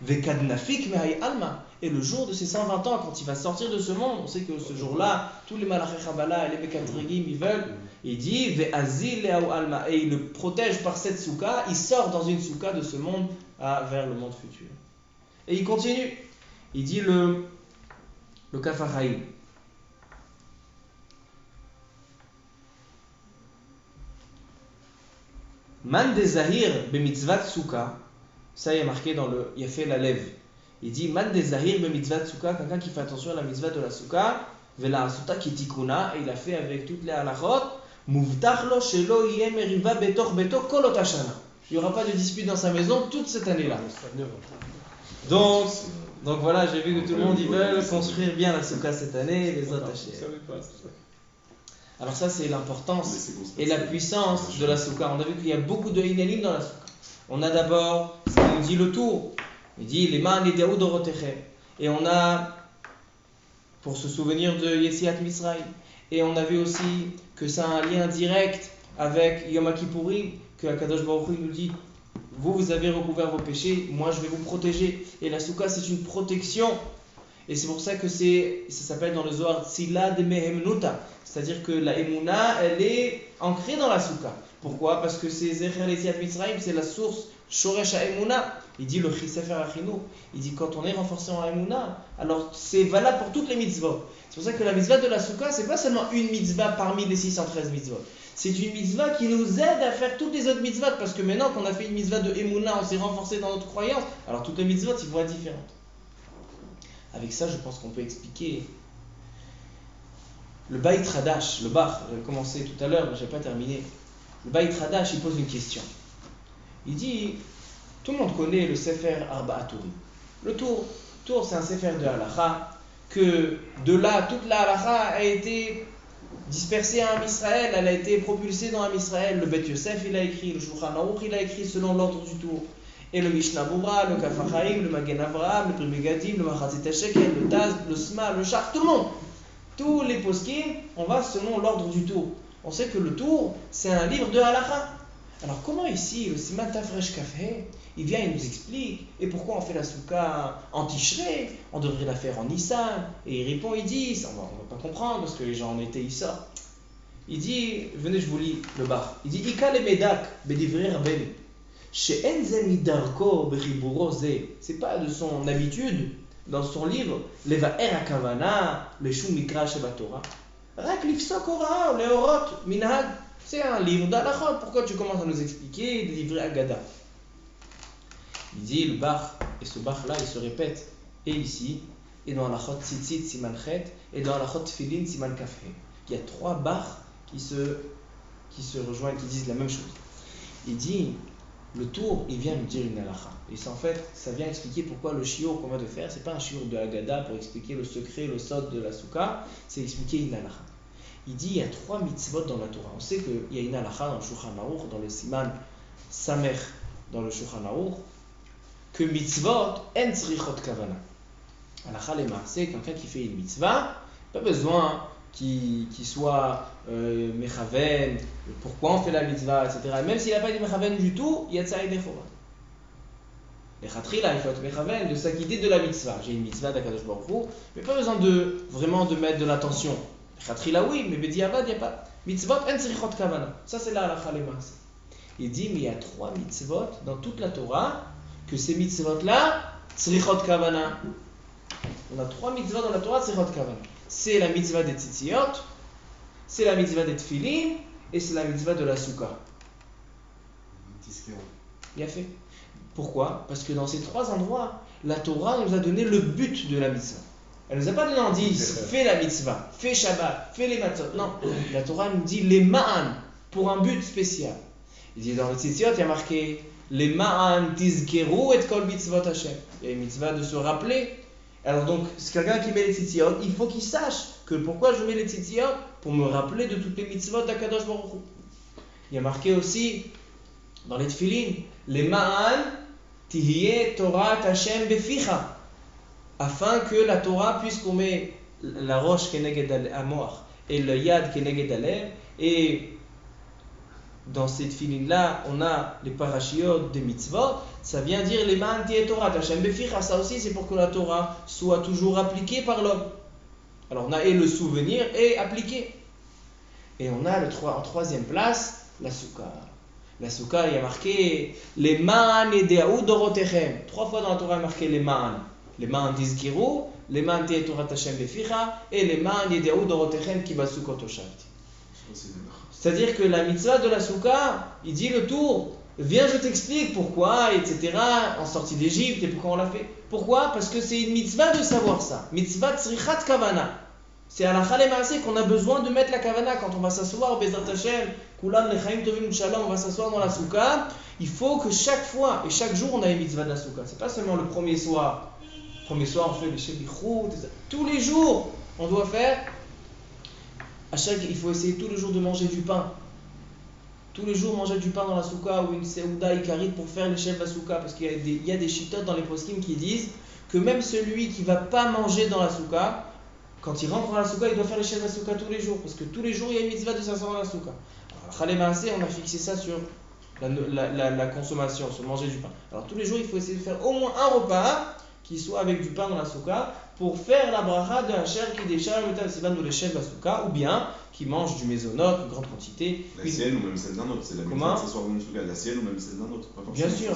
Ve'kadnafik me'ai alma. Et le jour de ses 120 ans, quand il va sortir de ce monde, on sait que ce jour-là, tous les malachei Chabala et les Mekatregim, ils veulent. Il dit Ve'azil le'au alma. Et il le protège par cette souka. Il sort dans une souka de ce monde vers le monde futur. Et il continue. Il dit le Kaf HaChaim. Man de Zahir be mitzvat souka. Ça, il est marqué dans le Yafé la lève. Il dit Man de Zahir be mitzvat souka. Quelqu'un qui fait attention à la mitzvah de la souka. Vela asuta ki tikuna. Et il a fait avec toutes les halachot. Muvtach lo shelo yeh meriva betor beto kolot hashana. Il n'y aura pas de dispute dans sa maison toute cette année-là. Donc voilà, j'ai vu que tout le monde, ils veulent construire bien la souka cette année, les autres hachés. Alors ça, c'est l'importance et la puissance de la souka. On a vu qu'il y a beaucoup de inalim dans la souka. On a d'abord, ça nous dit le tour. Il dit, les man et Daoud Orotechem. Et on a, pour se souvenir de Yetziat Mitzrayim. Et on a vu aussi que ça a un lien direct avec Yom Kippourim, que Akadosh Baruch Hu nous dit, vous avez recouvert vos péchés, moi je vais vous protéger. Et la souka, c'est une protection. Et c'est pour ça que ça s'appelle dans le Zohar Tzila de Mehemnuta. C'est-à-dire que la Emouna, elle est ancrée dans la souka. Pourquoi? Parce que c'est Zecher Yetziat Mitzrayim, c'est la source Shoresh Emouna. Il dit le Chisefer Achinu. Il dit quand on est renforcé en Emouna, alors c'est valable pour toutes les mitzvot. C'est pour ça que la mitzvah de la souka, c'est pas seulement une mitzvah parmi les 613 mitzvot. C'est une mitzvah qui nous aide à faire toutes les autres mitzvot. Parce que maintenant qu'on a fait une mitzvah de Emouna, on s'est renforcé dans notre croyance, alors toutes les mitzvot, ils vont être différentes. Avec ça, je pense qu'on peut expliquer le Beit Hadash, le Bach, j'avais commencé tout à l'heure, mais je n'ai pas terminé. Le Beit Hadash, il pose une question. Il dit, tout le monde connaît le Sefer Arba'a Turim. Le Tour, c'est un Sefer de Halacha, que de là, toute la Halacha a été dispersée à Am Israël, elle a été propulsée dans Am Israël. Le Bet Yosef, il a écrit, le Shulchan Aruch, il a écrit selon l'ordre du Tour. Et le Mishnah Bura, le Kaf HaChaim, le Magen Avraham, le Pri Megadim, le Machatzit HaShekel, le Taz, le Sma, le Shach, tout le monde. Tous les poskim, on va selon l'ordre du Tour. On sait que le Tour, c'est un livre de Halacha. Alors comment ici, le Siman Tafresh Kafhe, il vient, il nous explique, et pourquoi on fait la souka en Tishrei, on devrait la faire en Nissan. Et il répond, il dit, ça, on va pas comprendre, parce que les gens en été, ils sortent. Il dit, venez, je vous lis le bar. Il dit, Ika le Medak, Bedivri Rabbeinu. C'est pas de son habitude dans son livre Leva Er Akavana le Shum Mikra Shebatora Rak Lifsok Ora le Orot Minhag. C'est un livre d'Alachot. Pourquoi tu commences à nous expliquer des livrets Agada? Il dit le Bach, et ce Bach là il se répète et ici et dans Alachot Tzitzit Siman Chet et dans Alachot Tfilin Siman Kafhe. Il y a 3 Bach qui se rejoignent, qui disent la même chose. Il dit le Tour, il vient nous dire une halakha. Et c'est en fait, ça vient expliquer pourquoi le shiur qu'on va de faire, c'est pas un shiur de Haggadah pour expliquer le secret, le sod de la souka, c'est expliquer une halakha. Il dit il y a 3 mitzvot dans la Torah. On sait qu'il y a une halakha dans le Shulchan Aruch, dans le Siman Samer, dans le Shulchan Aruch, que mitzvot en tzrichot kavana. Halakha lema, c'est quelqu'un qui fait une mitzvah, pas besoin qui soit mechaven, pourquoi on fait la mitzvah, etc. Même s'il n'a pas dit mechaven du tout, il y a tsaïd echova. Les khatrila, il faut être mechaven, de s'acquitter de la mitzvah. J'ai une mitzvah d'Akadosh Baruch Hu, mais pas besoin de vraiment de mettre de l'attention. Les khatrila, oui, mais bediavad, il n'y a pas. Mitzvot en tzrichot kavana. Ça, c'est la halakha lema. Il dit, mais il y a 3 mitzvot dans toute la Torah, que ces mitzvot-là, tzrichot kavana. On a 3 mitzvot dans la Torah, tzrichot kavana. C'est la mitzvah des tzitziot, c'est la mitzvah des tfilin, et c'est la mitzvah de la souka. Il a fait. Pourquoi? Parce que dans ces 3 endroits, la Torah nous a donné le but de la mitzvah. Elle nous a pas donné en dit, fais la mitzvah, fais Shabbat, fais les matzot. Non, la Torah nous dit les ma'an, pour un but spécial. Il dit dans le tzitziot, il y a marqué les ma'an tizkeru et kol mitzvot Hashem. Il y a une mitzvah de se rappeler. Alors donc, c'est quelqu'un qui met les tzitziot, il faut qu'il sache que pourquoi je mets les tzitziot, pour me rappeler de toutes les mitzvot d'Akadosh Baruch Hu. Il y a marqué aussi, dans les tfilin, les ma'an tihye Torah Hashem beficha, afin que la Torah, puisqu'on met la roche keneged amor et le yad keneged alev, et dans cette filine-là, on a les parashiot des mitzvot, ça vient dire les ma'an tihye Torah Hashem beficha, ça aussi c'est pour que la Torah soit toujours appliquée par l'homme. Alors on a et le souvenir et appliqué. Et on a en 3e place, la souka. La souka, il y a marqué les ma'an yede'u dorotechem. 3 fois dans la Torah, il y a marqué les ma'an. Les ma'an tizkiru, les ma'an tihye Torah Hashem beficha, et les ma'an yede'u dorotechem ki basukot oshavti. C'est-à-dire que la mitzvah de la souka, il dit le tour, viens je t'explique pourquoi, etc. En sortie d'Égypte et pourquoi on l'a fait. Pourquoi? Parce que c'est une mitzvah de savoir ça. Mitzvah tzrichat kavana. C'est à la Chalemaasé qu'on a besoin de mettre la kavana quand on va s'asseoir, Bezrat Hashem, Kulam Lechaim Tovim Shalom, on va s'asseoir dans la souka. Il faut que chaque fois et chaque jour on a une mitzvah de la souka. C'est pas seulement le premier soir. Le premier soir on fait les shelichut, tous les jours on doit faire. Il faut essayer tous les jours de manger du pain. Tous les jours manger du pain dans la souka ou une seouda ikarit pour faire les chefs de la souka. Parce qu'il y a des chitotes dans les poskim qui disent que même celui qui ne va pas manger dans la souka, quand il rentre dans la souka, il doit faire les chefs de la souka tous les jours. Parce que tous les jours il y a une mitzvah de s'asseoir dans la souka. Alors, on a fixé ça sur la consommation, sur manger du pain. Alors tous les jours il faut essayer de faire au moins un repas qui soit avec du pain dans la souka pour faire la bracha de Hacher qui décharge le Sivan ou les chefs Basuka, ou bien qui mange du mésonote, une grande quantité. La sienne ou même celle d'un autre, c'est la Comment? même chose, s'asseoir dans une souka, la sienne ou même celle d'un autre. Bien sûr,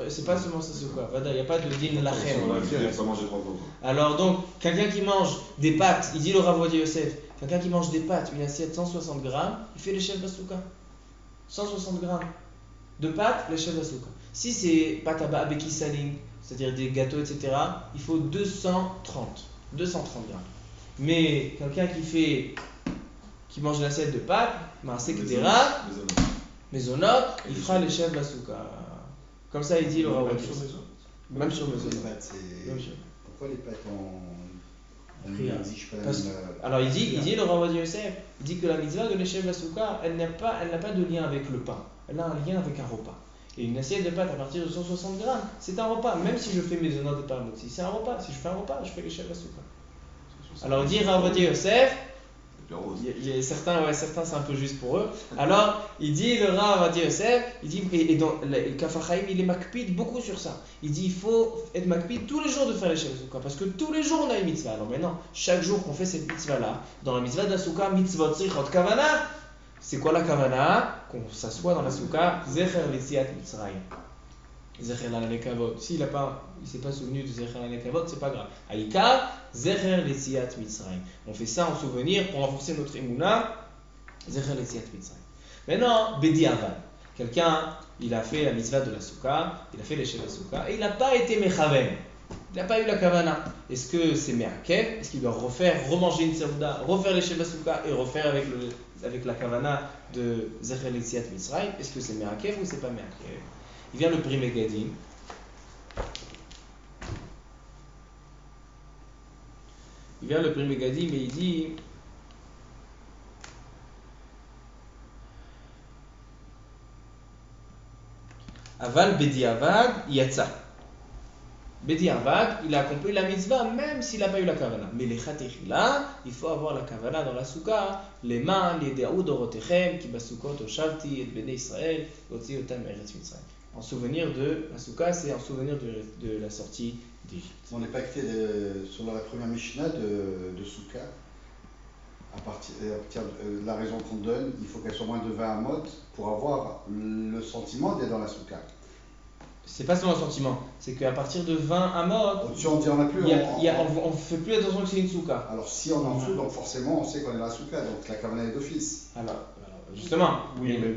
c'est pas seulement ça, c'est quoi. Il n'y a pas de din lachem. On va pas manger 3 fois. Alors donc, quelqu'un qui mange des pâtes, il dit le Rav Ovadia Yosef, quelqu'un qui mange des pâtes, une assiette 160 grammes, il fait les chefs Basuka. 160 grammes de pâtes, les chefs Basuka. Si c'est pâtes à beki saline, c'est-à-dire des gâteaux, etc., il faut 230 grammes. Mais quelqu'un qui mange une assiette de pâtes, mésonote, il fera les chefs Basuka. Comme ça, il dit le Rav Ovadia Yosef. Même sur les mésonote. pâtes, pourquoi les pâtes on n'exige pas Alors il dit le Rav Ovadia Yosef, il dit que la mitzvah de l'échelle Basuka, elle n'a pas de lien avec le pain, elle a un lien avec un repas. Et une assiette de pâtes à partir de 160 grammes, c'est un repas, même si je fais mes zonotes de paramotzi, c'est un repas. Si je fais un repas, je fais l'échelle Basuka. Alors il dit Rav Ovadia Yosef, il y a certains c'est un peu juste pour eux. Alors il dit le Rav Ovadia Yosef, il dit, et dans le Kaf HaChaim, il est makpid beaucoup sur ça. Il dit il faut être makpid tous les jours de faire les Basuka, parce que tous les jours on a une mitzvah. Alors maintenant, chaque jour qu'on fait cette mitzvah là, dans la mitzvah de la souka, mitzvot tzrichot kavana. C'est quoi la kavana? Qu'on s'assoit dans la souka, zecher l'etziat Mitzrayim. Zecher l'anekavot. S'il ne s'est pas souvenu de zecher l'anekavot, c'est pas grave. Aïka, zecher l'etziat Mitzrayim. On fait ça en souvenir pour renforcer notre émouna. Zecher l'etziat Mitzrayim. Maintenant, Bedi Avad. Quelqu'un, il a fait la mitzvah de la souka, il a fait l'échelle de la souka, et il n'a pas été mechaven. Il n'a pas eu la kavana. Est-ce que c'est me'akev? Est-ce qu'il doit remanger une seuda, refaire l'échelle de la souka et refaire avec la kavana de Zecher l'etziat Mitzrayim? Est-ce que c'est me'akev ou c'est pas me'akev? Il vient le Pri Megadim. Et il dit Aval Bedi Avad Yatsa. Bedi Avad, il a accompli la mitzvah même s'il n'a pas eu la kavana. Mais les chatechila, il faut avoir la kavana dans la souka. Les mains, les de'oud orotechem, ki basukot oshavti et bnei Israël, otzi otam eretz Mitzrayim. En souvenir de la souka, c'est en souvenir de la sortie d'Égypte. On n'est pas quitté sur la première Mishnah de souka. À partir de la raison qu'on donne, il faut qu'elle soit moins de 20 amot pour avoir le sentiment d'être dans la souka. C'est pas seulement un sentiment, c'est qu'à partir de 20 amot, au-dessus on dit on n'a plus. On fait plus attention que c'est une souka. Alors si on est en dessous, donc forcément on sait qu'on est dans la souka, donc la kavana est d'office. Alors justement, oui, mais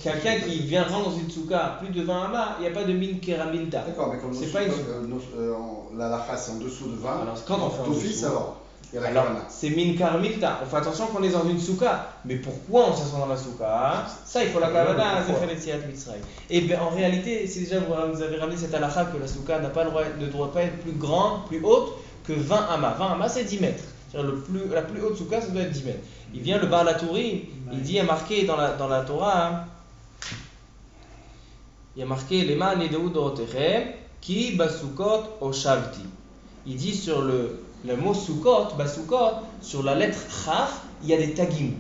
quelqu'un qui vient rendre dans une souka plus de 20 amas, il n'y a pas de min keramilta. D'accord, mais comme c'est pas une la lacha c'est en dessous de 20, alors quand on fait d'office alors. Alors, c'est min karmilta. On fait attention qu'on est dans une souka. Mais pourquoi on s'assoit dans la souka? Ça, il faut la kavana, zecher l'etziat Mitzrayim. Et bien, en réalité, si déjà vous avez ramené cette halakha que la souka ne doit pas être plus grande, plus haute que 20 amas. 20 amas, c'est 10 mètres. C'est-à-dire la plus haute souka, ça doit être 10 mètres. Il vient le Baal HaTurim, il dit, il y a marqué dans la Torah, il y a marqué les mains les de'ud orotechem, ki basukot oshavti. Il dit sur le mot Sukkot, Basukot, sur la lettre Chaf, il y a des tagim.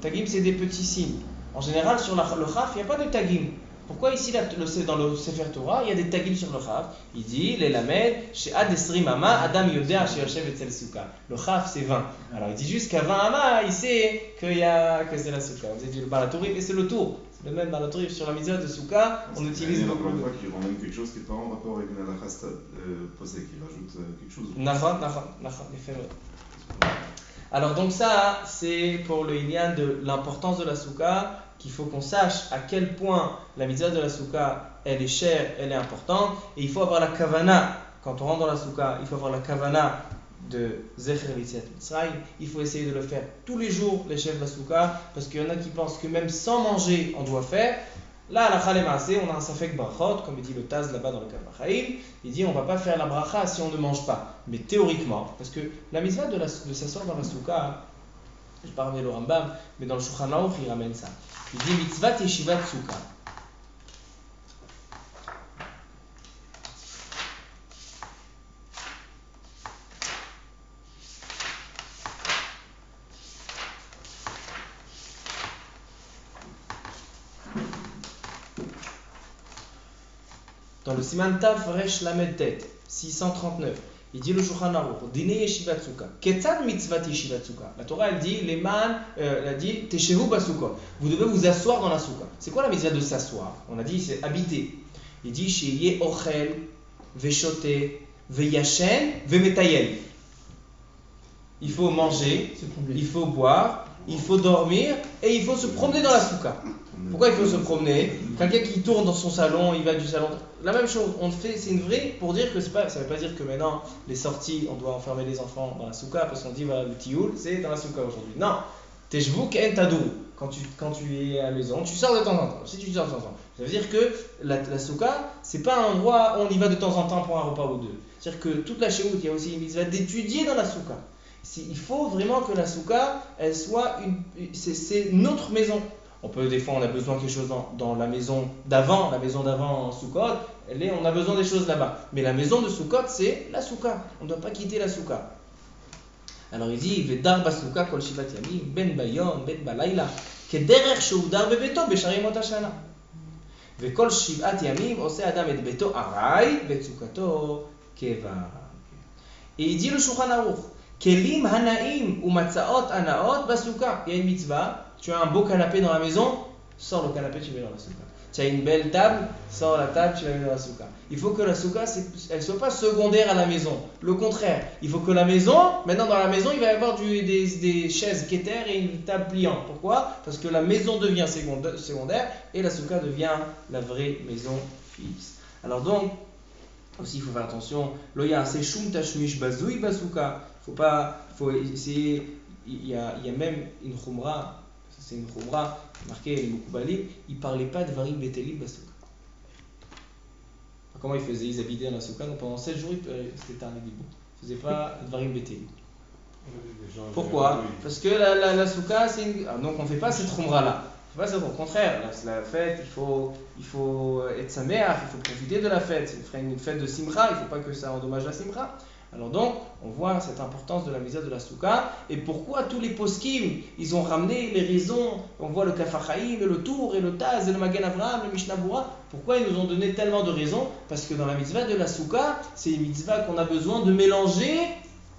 Tagim, c'est des petits signes. En général, sur le Chaf, il n'y a pas de tagim. Pourquoi ici, dans le Sefer Torah, il y a des tagim sur le Chaf? Il dit, les lamed, chez Ad Esrim Ama, Adam Yodea, chez Yoshev Etzel Sukkah. Le Chaf, c'est 20. Alors, il dit juste qu'à 20 Ama, il sait que c'est la Sukkah. Vous avez dit le Baal HaTurim, et c'est le tour. Le même Baal HaTurim sur la mitzvah de Souka, on utilise beaucoup. Encore une fois, qui rend même quelque chose qui n'est pas en rapport avec une halakha posée, qui rajoute quelque chose. Nachon, alors donc ça, c'est pour le inyan de l'importance de la souka, qu'il faut qu'on sache à quel point la mitzvah de la souka, elle est chère, elle est importante, et il faut avoir la kavana, quand on rentre dans la souka, il faut avoir la kavana de Zecher l'etziat Mitzrayim. Il faut essayer de le faire tous les jours, les chefs de la souka, parce qu'il y en a qui pensent que même sans manger, on doit faire. Là, à la Khalemassé, on a un Safek Brachot, comme dit le Taz là-bas dans le Kaf HaChaim. Il dit on ne va pas faire la bracha si on ne mange pas. Mais théoriquement, parce que la mitzvah de s'asseoir dans la souka, je ne vais pas ramener le Rambam, mais dans le Shulchan Aruch, il ramène ça. Il dit mitzvah yeshivat souka. Dans le Siman Taf Resh Lamed Tet, 639, Il dit le Shulchan Aruch, Dine Yeshivat Sukkah. Ketzad mitzvat Yeshivat Sukkah. La Torah, elle dit, elle dit, Teshevu basukah. Vous devez vous asseoir dans la Sukkah. C'est quoi la mitzvah de s'asseoir? On a dit, c'est habiter. Il dit, Sheye ochel, veshote, veyashen, vemetayel. Il faut manger, il faut boire, il faut dormir et il faut se promener dans la Sukkah. Pourquoi il faut se promener? Quelqu'un qui tourne dans son salon, il va du salon. La même chose, on fait, c'est une vraie pour dire que c'est pas, ça ne veut pas dire que maintenant les sorties, on doit enfermer les enfants dans la souka parce qu'on dit voilà, le tioul, c'est dans la souka aujourd'hui. Non, tejvuk en tadou. Quand tu es à la maison, tu sors de temps en temps. Si tu sors de temps en temps, ça veut dire que la souka, c'est pas un endroit où on y va de temps en temps pour un repas ou deux. C'est-à-dire que toute la chéout, il y a aussi une mitzvah d'étudier dans la souka. Il faut vraiment que la souka, elle soit c'est notre maison. Des fois, on a besoin de quelque chose dans la maison d'avant en Sukkot, on a besoin des choses là-bas. Mais la maison de Sukkot, c'est la Souka. On ne doit pas quitter la Souka. Alors il dit, Vedar basouka kol shivat yamim, ben bayom, ben balayla, kederech sheudar bebeto besharim ot hashana. Vekol shivat yamim, ose adam et beto aray, vetsukato keva. Et il dit le Shulchan Aruch, kelim hanaim ou matzaot anaot basouka. Il y a une mitzvah. Tu as un beau canapé dans la maison, sors le canapé, tu mets dans la souka. Tu as une belle table, sors la table, tu la mets dans la souka. Il faut que la souka, elle ne soit pas secondaire à la maison. Le contraire, il faut que la maison, maintenant dans la maison, il va y avoir des chaises keter et une table pliante. Pourquoi? Parce que la maison devient secondaire et la souka devient la vraie maison fixe. Alors donc, aussi il faut faire attention, loya seshum tashmish bazouy bazouka. Faut essayer, il y a même une khumra. C'est une khumra marquée les Mokoubalim, ils ne parlaient pas de Varim Betelim Basouka. Comment ils faisaient? Ils habitaient dans la Souka, donc pendant 7 jours, c'était un Edibou. Ils ne faisaient pas de Varim Betelim. Pourquoi? Parce que la Souka, c'est une. Donc on ne fait pas cette khumra-là. Au contraire, la fête, il faut être saméach, il faut profiter de la fête. C'est une fête de Simra, il ne faut pas que ça endommage la Simra. Alors donc, on voit cette importance de la mitzvah de la souka et pourquoi tous les poskim, ils ont ramené les raisons. On voit le Kaf HaChaim, et le Tour, et le Taz, et le Magen Avraham, le Mishnah Berurah. Pourquoi ils nous ont donné tellement de raisons? Parce que dans la mitzvah de la souka, c'est une mitzvah qu'on a besoin de mélanger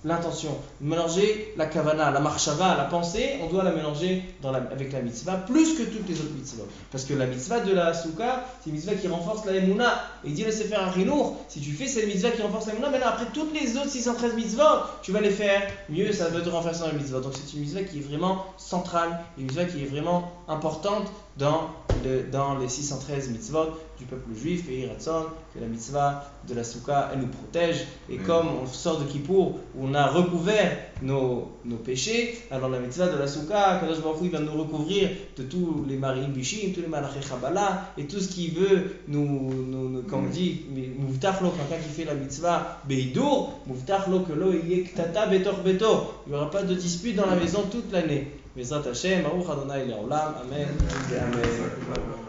l'intention, de mélanger la kavana, la marshava, la pensée, on doit la mélanger avec la mitzvah plus que toutes les autres mitzvahs. Parce que la mitzvah de la souka, c'est une mitzvah qui renforce la emuna. Et il dit le Sefer Achinour, si tu fais cette mitzvah qui renforce la emuna, maintenant après toutes les autres 613 mitzvahs, tu vas les faire mieux, ça va te renforcer dans la mitzvah. Donc c'est une mitzvah qui est vraiment centrale, une mitzvah qui est vraiment importante dans les 613 mitzvot du peuple juif, et Ratson, que la mitzvah de la souka, elle nous protège. Et comme on sort de Kippour, où on a recouvert nos péchés, alors la mitzvah de la souka, Kadosh Baruch Hu, il va nous recouvrir de tous les marim bishim, tous les malachei chabala, et tout ce qui veut comme on dit, mouvtach lo, quelqu'un qui fait la mitzvah beidour, mouvtach lo que lo yé ktata betor beto. Il n'y aura pas de dispute dans la maison toute l'année. Bezrat Hashem, Baruch Adonai Le'olam, Amen. Amen.